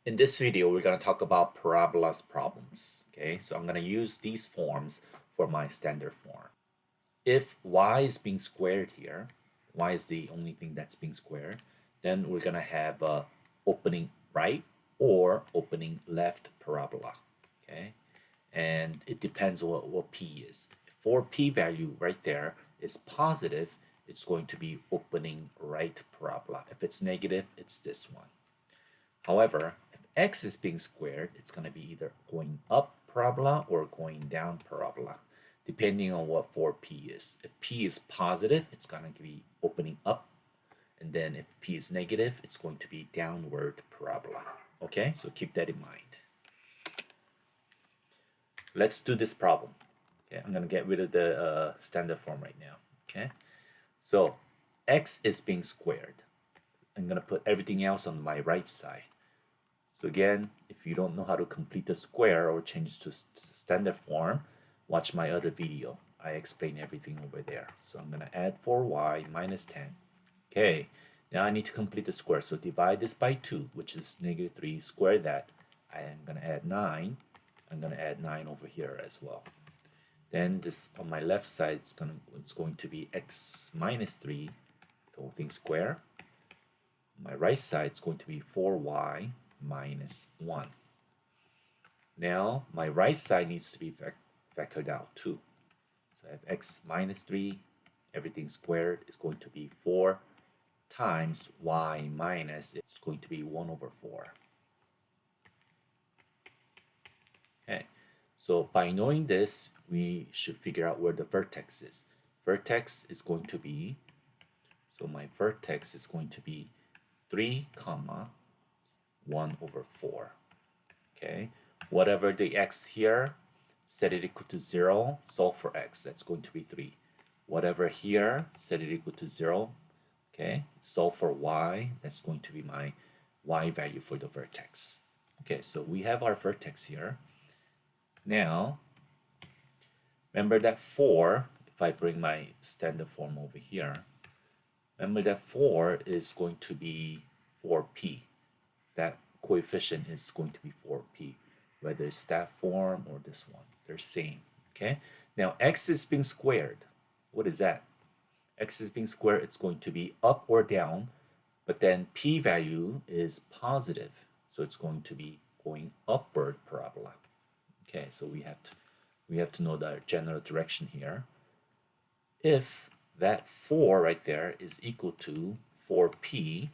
In this video, we're going to talk about parabolas problems. Okay, so I'm going to use these forms for my standard form. If y is being squared here, y is the only thing that's being squared, then we're going to have a opening right or opening left parabola. Okay, and it depends on what p is. For p value right there is positive, it's going to be opening right parabola. If it's negative, it's this one. However, if x is being squared, it's going to be either going up parabola or going down parabola, depending on what for p is. If p is positive, it's going to be opening up, and then if p is negative, it's going to be downward parabola. Okay, so keep that in mind. Let's do this problem. Okay, I'm going to get rid of the standard form right now. Okay, so x is being squared. I'm going to put everything else on my right side. So again, if you don't know how to complete the square or change to standard form, watch my other video. I explain everything over there. So I'm going to add 4y minus 10. Okay, now I need to complete the square. So divide this by 2, which is negative 3. Square that. I am going to add 9. I'm going to add 9 over here as well. Then this on my left side, it's going to be x minus 3, the whole thing square. On my right side, it's going to be 4y minus 1. Now, my right side needs to be factored out too. So I have x minus 3, everything squared is going to be 4 times y minus, it's going to be 1 over 4. Okay, so by knowing this, we should figure out where the vertex is. Vertex is going to be, so my vertex is going to be 3 comma 1 over 4. Okay, whatever the x here, set it equal to 0, solve for x, that's going to be 3. Whatever here, set it equal to 0, okay, solve for y, that's going to be my y value for the vertex. Okay, so we have our vertex here. Now, remember that 4, if I bring my standard form over here, remember that 4 is going to be 4p. That coefficient is going to be 4p, whether it's that form or this one. They're same. Okay. Now x is being squared. What is that? X is being squared. It's going to be up or down, but then p value is positive, so it's going to be going upward parabola. Okay, so we have to know the general direction here. If that 4 right there is equal to 4p,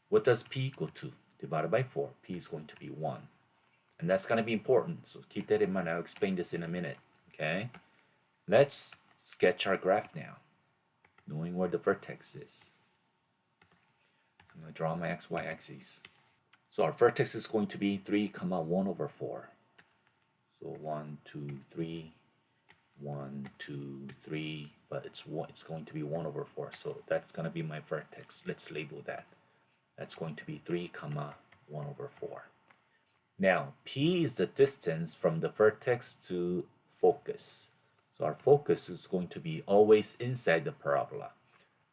what does p equal to? Divided by 4. P is going to be 1. And that's going to be important, so keep that in mind. I'll explain this in a minute. Okay? Let's sketch our graph now, knowing where the vertex is. So I'm going to draw my xy axis. So our vertex is going to be 3 comma 1 over 4. So 1, 2, 3, 1, 2, 3, but it's going to be 1 over 4. So that's going to be my vertex. Let's label that. That's going to be 3 comma 1 over 4. Now, P is the distance from the vertex to focus. So our focus is going to be always inside the parabola.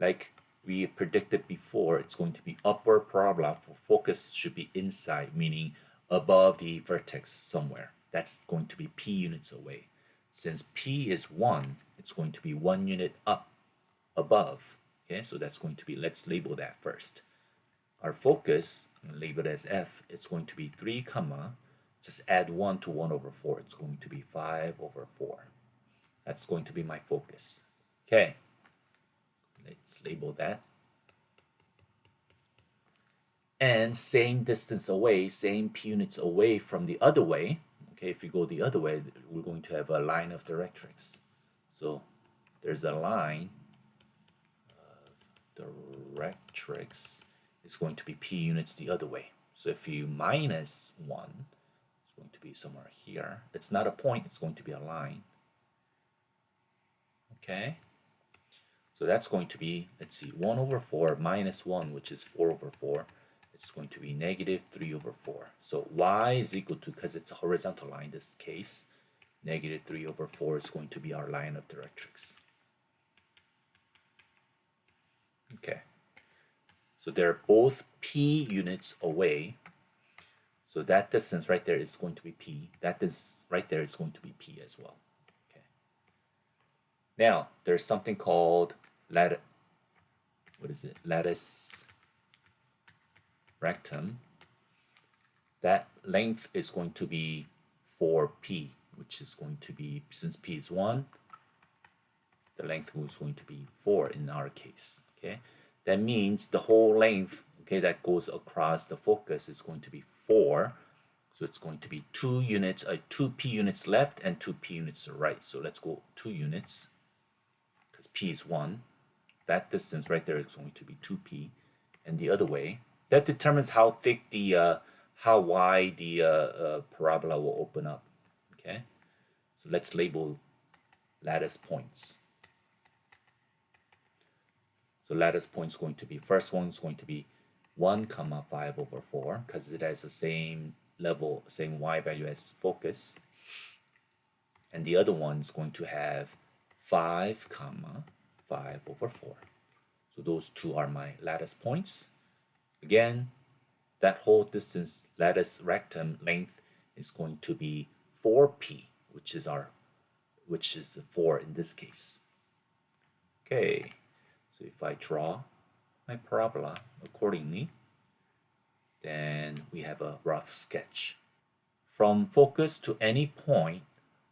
Like we predicted before, it's going to be upward parabola. For focus should be inside, meaning above the vertex somewhere. That's going to be P units away. Since P is 1, it's going to be 1 unit up above. Okay, so that's going to be, let's label that first. Our focus, labeled as F, it's going to be 3 comma, just add 1 to 1 over 4. It's going to be 5 over 4. That's going to be my focus. Okay, let's label that. And same distance away, same p units away from the other way. Okay, if you go the other way, we're going to have a line of directrix. So there's a line of directrix. It's going to be p units the other way. So if you minus 1, it's going to be somewhere here. It's not a point, it's going to be a line. Okay, so that's going to be, let's see, 1 over 4 minus 1, which is 4 over 4. It's going to be negative 3 over 4. So y is equal to, because it's a horizontal line in this case, negative 3 over 4 is going to be our line of directrix. Okay. So they're both p units away. So that distance right there is going to be p. That is right there is going to be p as well. Okay. Now there's something called lattice. What is it? Lattice rectum. That length is going to be 4p, which is going to be, since p is 1, the length is going to be 4 in our case. Okay, that means the whole length, okay, that goes across the focus is going to be 4. So it's going to be 2 units, 2p units left and 2p units right. So let's go 2 units because p is 1. That distance right there is going to be 2p, and the other way. That determines how thick the how wide the parabola will open up. Okay, so let's label lattice points. So lattice point is going to be, first one is going to be 1 comma 5 over 4 because it has the same level, same y value as focus. And the other one is going to have 5 comma 5 over 4. So those two are my lattice points. Again, that whole distance, lattice rectum length, is going to be 4p, which is 4 in this case. Okay, so if I draw my parabola accordingly, then we have a rough sketch. From focus to any point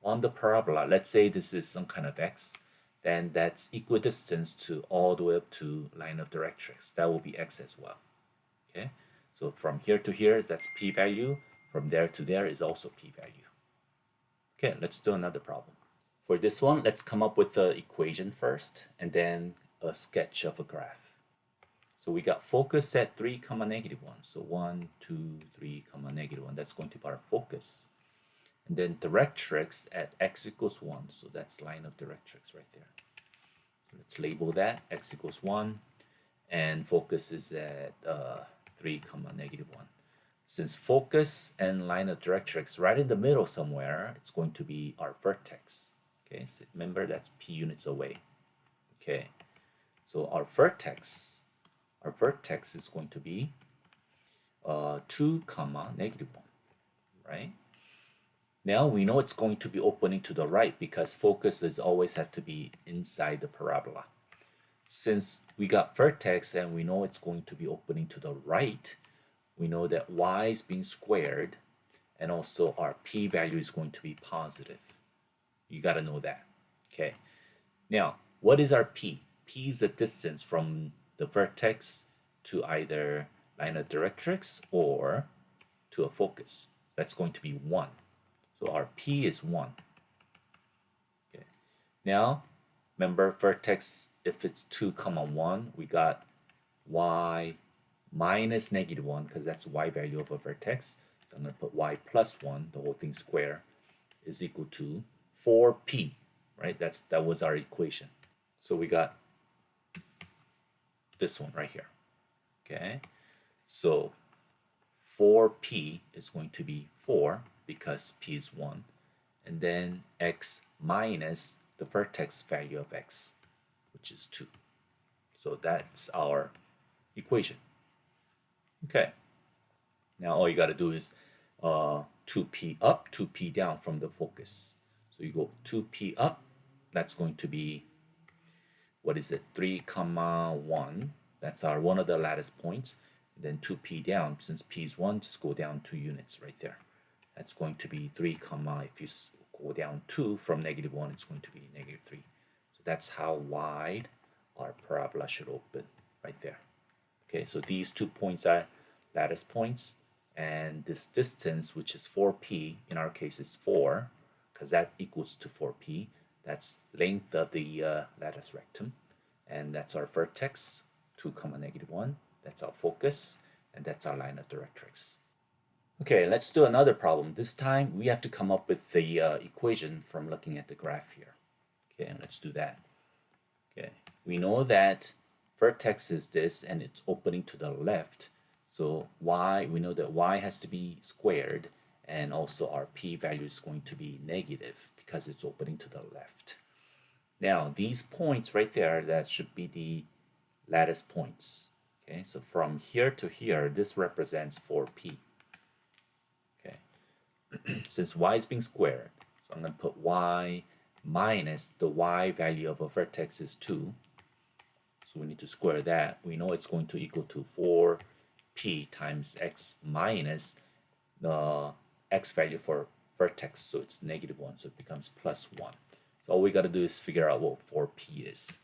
on the parabola, let's say this is some kind of x, then that's equidistant to all the way up to line of directrix. That will be x as well. Okay, so from here to here, that's p-value. From there to there is also p-value. Okay, let's do another problem. For this one, let's come up with the equation first, and then a sketch of a graph. So we got focus at 3 comma negative 1. So 1, 2, 3 comma negative 1. That's going to be our focus. And then directrix at x equals 1. So that's line of directrix right there. So let's label that x equals 1. And focus is at 3 comma negative 1. Since focus and line of directrix right in the middle somewhere, it's going to be our vertex. Okay, so remember that's p units away. Okay, so our vertex is going to be 2 comma negative 1, right? Now we know it's going to be opening to the right because focuses always have to be inside the parabola. Since we got vertex and we know it's going to be opening to the right, we know that y is being squared, and also our p-value is going to be positive. You got to know that. Okay. Now, what is our p? P is the distance from the vertex to either line of directrix or to a focus. That's going to be 1. So our p is 1. Okay. Now, remember vertex, if it's 2 comma 1, we got y minus negative 1 because that's y value of a vertex. So I'm going to put y plus 1, the whole thing square, is equal to 4p, right? That was our equation. So we got this one right here. Okay, so 4p is going to be 4 because p is 1, and then x minus the vertex value of x, which is 2. So that's our equation. Okay, now all you got to do is 2p up, 2p down from the focus. So you go 2p up, that's going to be, what is it, 3 comma 1. That's our one of the lattice points. And then 2p down, since p is 1, just go down 2 units right there. That's going to be 3 comma, if you go down 2 from negative 1, it's going to be negative 3. So that's how wide our parabola should open right there. Okay, so these 2 points are lattice points, and this distance, which is 4p, in our case is 4, because that equals to 4p. That's length of the lattice rectum, and that's our vertex, 2 comma negative 1. That's our focus, and that's our line of directrix. Okay, let's do another problem. This time we have to come up with the equation from looking at the graph here. Okay, and let's do that. Okay, we know that vertex is this, and it's opening to the left. So y, we know that y has to be squared, and also our p-value is going to be negative because it's opening to the left. Now, these points right there, that should be the lattice points. Okay, so from here to here, this represents 4p. Okay, since y is being squared, so I'm going to put y minus the y value of a vertex is 2. So we need to square that. We know it's going to equal to 4p times x minus the x value for vertex, so it's -1, so it becomes +1. So all we got to do is figure out what 4p is.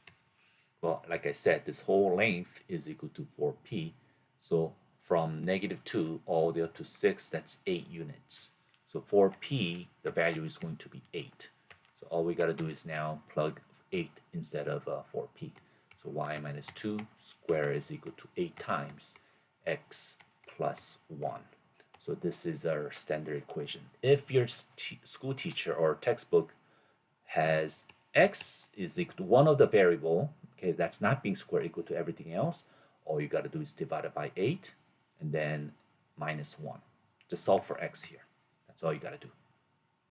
Well, like I said, this whole length is equal to 4p. So from -2 all the way up to 6, that's 8 units. So 4p, the value is going to be 8. So all we got to do is now plug 8 instead of 4p. So y minus 2 squared is equal to 8 times x plus 1. So this is our standard equation. If your school teacher or textbook has x is equal to one of the variable, okay, that's not being squared equal to everything else, all you got to do is divide it by 8 and then -1. Just solve for x here. That's all you got to do.